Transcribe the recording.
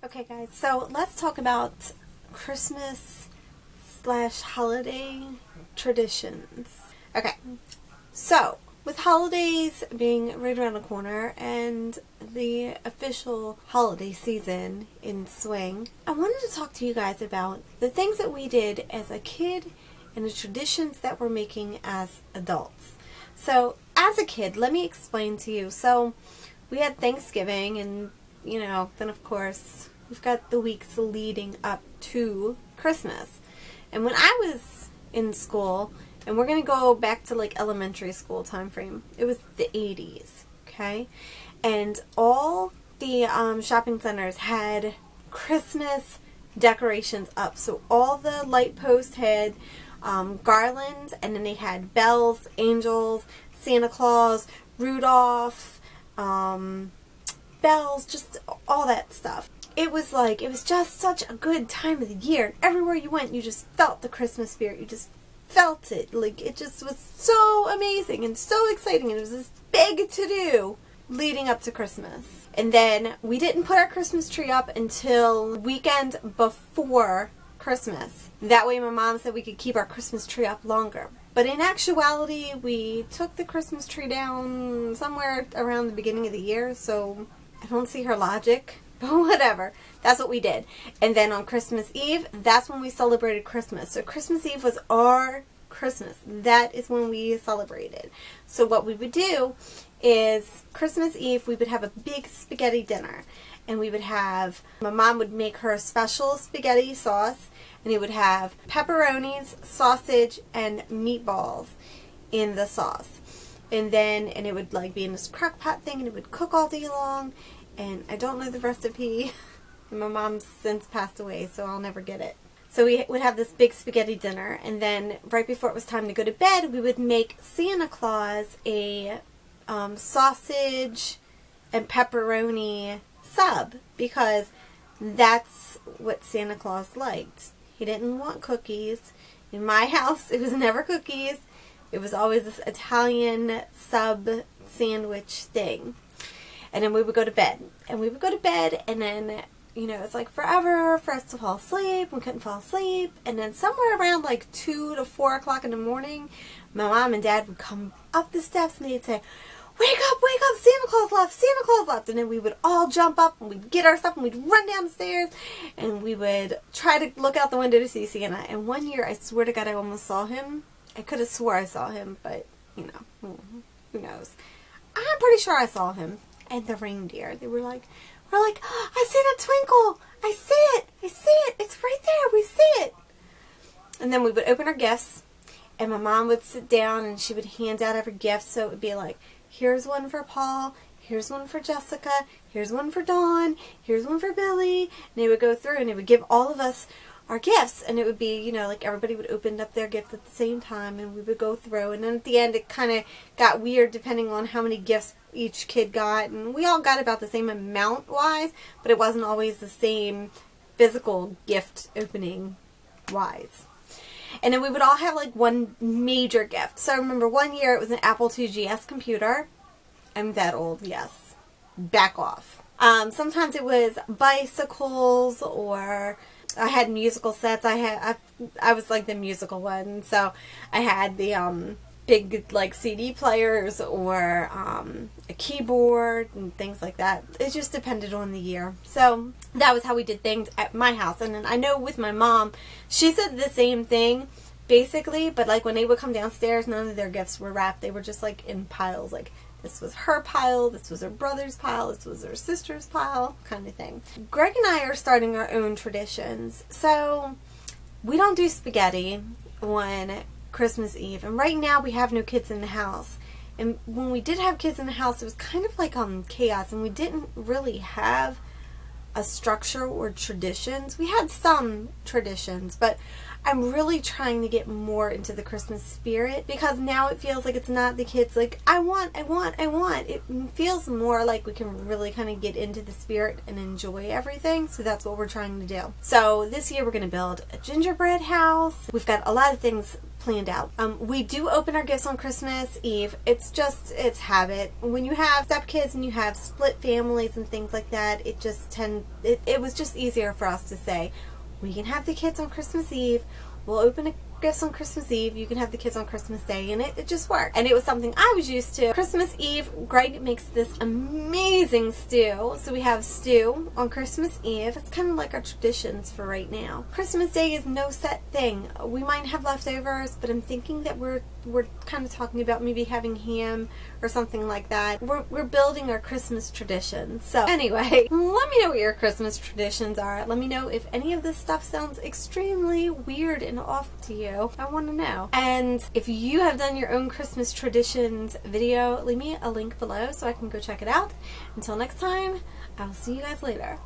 Okay guys, so let's talk about Christmas / holiday traditions. Okay, so with holidays being right around the corner and the official holiday season in swing, I wanted to talk to you guys about the things that we did as a kid and the traditions that we're making as adults. So as a kid, let me explain to you. So we had Thanksgiving and then of course we've got the weeks leading up to Christmas. And when I was in school, and we're going to go back to like elementary school time frame, it was the 80s, okay? And all the shopping centers had Christmas decorations up. So all the light posts had garlands, and then they had bells, angels, Santa Claus, Rudolph, bells, just all that stuff. It was just such a good time of the year. And everywhere you went, you just felt the Christmas spirit. You just felt it. Like, it just was so amazing and so exciting. And it was this big to-do leading up to Christmas. And then we didn't put our Christmas tree up until weekend before Christmas. That way my mom said we could keep our Christmas tree up longer. But in actuality, we took the Christmas tree down somewhere around the beginning of the year, so I don't see her logic, but whatever. That's what we did. And then on Christmas Eve, that's when we celebrated Christmas. So Christmas Eve was our Christmas. That is when we celebrated. So what we would do is Christmas Eve, we would have a big spaghetti dinner. And we would have, my mom would make her special spaghetti sauce, and it would have pepperonis, sausage, and meatballs in the sauce. And it would like be in this crock pot thing, and it would cook all day long. And I don't know the recipe. My mom's since passed away, so I'll never get it. So we would have this big spaghetti dinner, and then right before it was time to go to bed, we would make Santa Claus a sausage and pepperoni sub, because that's what Santa Claus liked. He didn't want cookies. In my house, it was never cookies. It was always this Italian sub sandwich thing. And then we would go to bed. And we would go to bed, and then, it's like forever for us to fall asleep. We couldn't fall asleep. And then somewhere around like 2 to 4 o'clock in the morning, my mom and dad would come up the steps, and they'd say, wake up, Santa Claus left, Santa Claus left. And then we would all jump up, and we'd get our stuff, and we'd run down the stairs, and we would try to look out the window to see Santa. And one year, I swear to God, I almost saw him. I could have swore I saw him, but, who knows. I'm pretty sure I saw him. And the reindeer, we're like, I see that twinkle, I see it, it's right there, we see it. And then we would open our gifts, and my mom would sit down, and she would hand out every gift. So it would be like, here's one for Paul, here's one for Jessica, here's one for Dawn, here's one for Billy. And they would go through, and they would give all of us our gifts, and it would be, like everybody would open up their gift at the same time, and we would go through. And then at the end, it kind of got weird depending on how many gifts each kid got, and we all got about the same amount wise, but it wasn't always the same physical gift opening wise. And then we would all have like one major gift. So I remember one year it was an Apple II GS computer. I'm that old, yes. Back off. Sometimes it was bicycles, or I had musical sets. I was like the musical one, so I had the big like CD players, or a keyboard and things like that. It just depended on the year. So that was how we did things at my house. And then I know with my mom, she said the same thing basically, but like when they would come downstairs, none of their gifts were wrapped. They were just like in piles. Like this was her pile, this was her brother's pile, this was her sister's pile, kind of thing. Greg and I are starting our own traditions. So we don't do spaghetti on Christmas Eve, and right now we have no kids in the house. And when we did have kids in the house, it was kind of like chaos, and we didn't really have a structure or traditions. We had some traditions, but I'm really trying to get more into the Christmas spirit, because now it feels like it's not the kids like, I want. It feels more like we can really kind of get into the spirit and enjoy everything. So that's what we're trying to do. So this year we're going to build a gingerbread house. We've got a lot of things planned out. We do open our gifts on Christmas Eve. It's habit. When you have stepkids and you have split families and things like that, it was just easier for us to say, we can have the kids on Christmas Eve. We'll open gifts on Christmas Eve. You can have the kids on Christmas Day. And it just worked. And it was something I was used to. Christmas Eve, Greg makes this amazing stew. So we have stew on Christmas Eve. It's kind of like our traditions for right now. Christmas Day is no set thing. We might have leftovers, but I'm thinking that we're kind of talking about maybe having ham or something like that. We're building our Christmas traditions. So anyway, let me know what your Christmas traditions are. Let me know if any of this stuff sounds extremely weird and off to you. I want to know. And if you have done your own Christmas traditions video, leave me a link below so I can go check it out. Until next time, I will see you guys later.